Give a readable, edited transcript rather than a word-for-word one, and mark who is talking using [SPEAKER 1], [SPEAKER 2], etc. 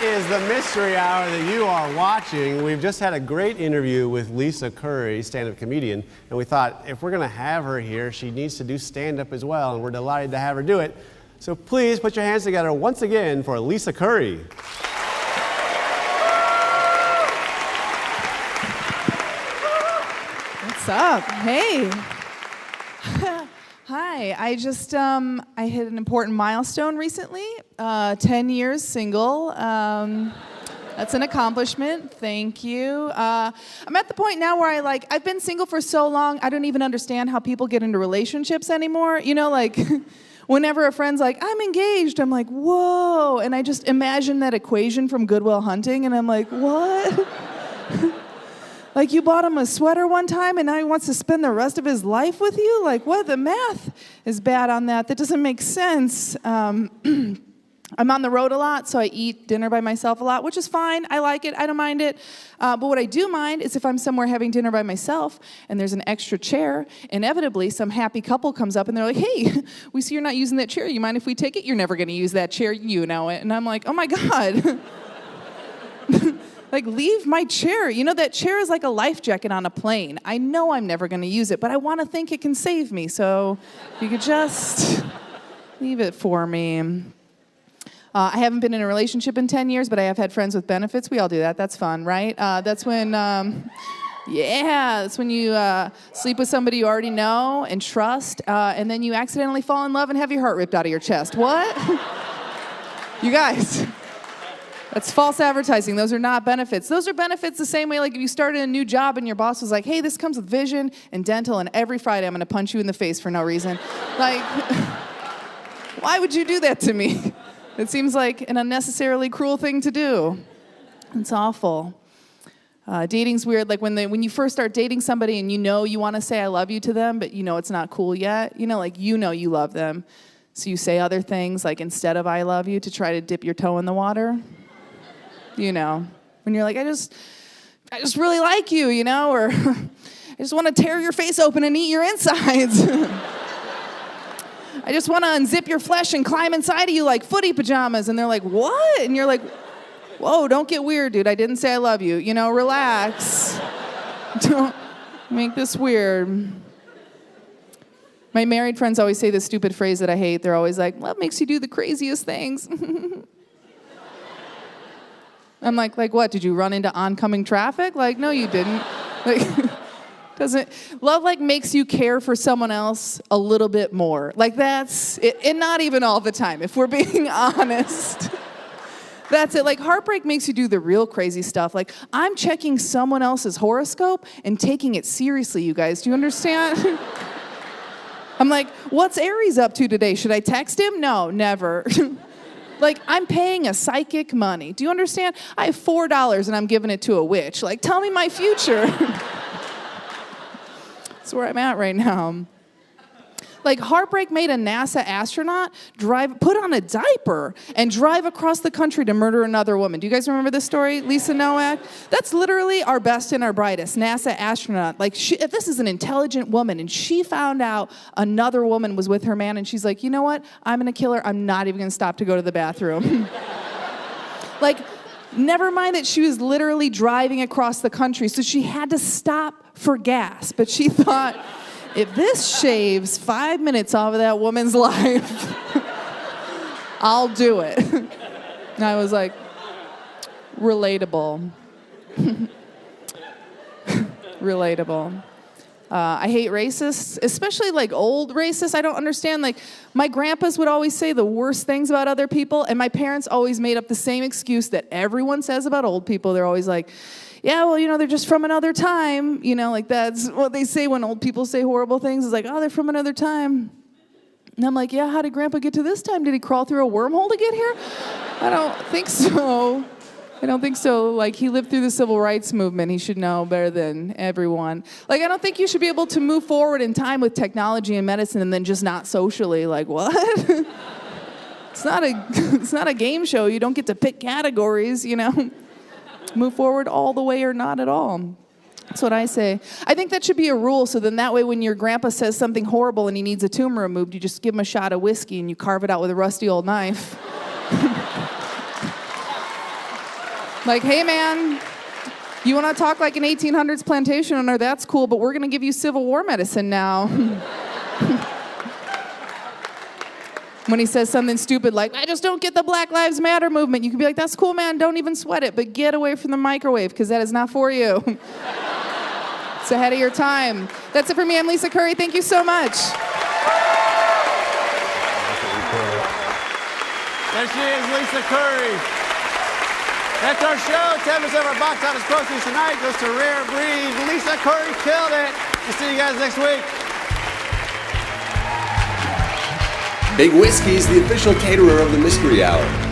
[SPEAKER 1] is the Mystery Hour that you are watching. We've just had a great interview with Lisa Curry, stand-up comedian, and we thought if we're going to have her here, she needs to do stand-up as well, and we're delighted to have her do it. So please put your hands together once again for Lisa Curry.
[SPEAKER 2] What's up? Hey. Hi, I just, I hit an important milestone recently, 10 years single. That's an accomplishment, thank you. I'm at the point now where I've been single for so long, I don't even understand how people get into relationships anymore. You know, like, whenever a friend's like, I'm engaged, I'm like, whoa, and I just imagine that equation from Good Will Hunting, and I'm like, what? Like, you bought him a sweater one time, and now he wants to spend the rest of his life with you? Like, what? The math is bad on that. That doesn't make sense. I'm on the road a lot, so I eat dinner by myself a lot, which is fine. I like it. I don't mind it. But what I do mind is if I'm somewhere having dinner by myself, and there's an extra chair, inevitably some happy couple comes up, and they're like, hey, we see you're not using that chair. You mind if we take it? You're never going to use that chair. You know it. And I'm like, oh, my God. Like, leave my chair. You know, that chair is like a life jacket on a plane. I know I'm never going to use it, but I want to think it can save me. So you could just leave it for me. I haven't been in a relationship in 10 years, but I have had friends with benefits. We all do that. That's fun, right? That's when, that's when you sleep with somebody you already know and trust, and then you accidentally fall in love and have your heart ripped out of your chest. What? You guys... That's false advertising. Those are not benefits. Those are benefits the same way, like if you started a new job and your boss was like, hey, this comes with vision and dental, and every Friday I'm going to punch you in the face for no reason. Like, why would you do that to me? It seems like an unnecessarily cruel thing to do. It's awful. Dating's weird. Like when you first start dating somebody and you know you want to say I love you to them, but you know it's not cool yet. You know, like you know you love them. So you say other things like instead of I love you to try to dip your toe in the water. You know, when you're like, I just really like you, you know, or I just want to tear your face open and eat your insides. I just want to unzip your flesh and climb inside of you like footy pajamas. And they're like, what? And you're like, whoa, don't get weird, dude. I didn't say I love you. You know, relax. Don't make this weird. My married friends always say this stupid phrase that I hate. They're always like, love makes you do the craziest things. I'm like what? Did you run into oncoming traffic? Like, no, you didn't. Like, love like makes you care for someone else a little bit more. Like that's it, and not even all the time, if we're being honest. That's it. Like heartbreak makes you do the real crazy stuff. Like I'm checking someone else's horoscope and taking it seriously, you guys. Do you understand? I'm like, what's Aries up to today? Should I text him? No, never. Like, I'm paying a psychic money. Do you understand? I have $4 and I'm giving it to a witch. Like, tell me my future. That's where I'm at right now. Like, heartbreak made a NASA astronaut put on a diaper and drive across the country to murder another woman. Do you guys remember this story, Lisa Nowak? That's literally our best and our brightest, NASA astronaut. Like, this is an intelligent woman, and she found out another woman was with her man, and she's like, you know what? I'm going to kill her. I'm not even going to stop to go to the bathroom. Like, never mind that she was literally driving across the country, so she had to stop for gas, but she thought... if this shaves 5 minutes off of that woman's life, I'll do it. And I was like, relatable. Relatable. I hate racists, especially like old racists. I don't understand. Like my grandpas would always say the worst things about other people, and my parents always made up the same excuse that everyone says about old people. They're always like, yeah, well, you know, they're just from another time. You know, like that's what they say when old people say horrible things. It's like, oh, they're from another time. And I'm like, yeah, how did Grandpa get to this time? Did he crawl through a wormhole to get here? I don't think so. I don't think so. Like, he lived through the civil rights movement. He should know better than everyone. Like, I don't think you should be able to move forward in time with technology and medicine and then just not socially. Like, what? It's not a game show. You don't get to pick categories, you know? Move forward all the way or not at all. That's what I say. I think that should be a rule, so then that way when your grandpa says something horrible and he needs a tumor removed, you just give him a shot of whiskey and you carve it out with a rusty old knife. Like, hey, man, you want to talk like an 1800s plantation owner? That's cool, but we're going to give you Civil War medicine now. When he says something stupid like, I just don't get the Black Lives Matter movement, you can be like, that's cool, man, don't even sweat it, but get away from the microwave, because that is not for you. It's ahead of your time. That's it for me. I'm Lisa Curry. Thank you so much.
[SPEAKER 1] There she is, Lisa Curry. That's our show. 10% of our box office proceeds tonight goes to Rare Breed. Lisa Curry killed it. We'll see you guys next week.
[SPEAKER 3] Big Whiskey is the official caterer of the Mystery Hour.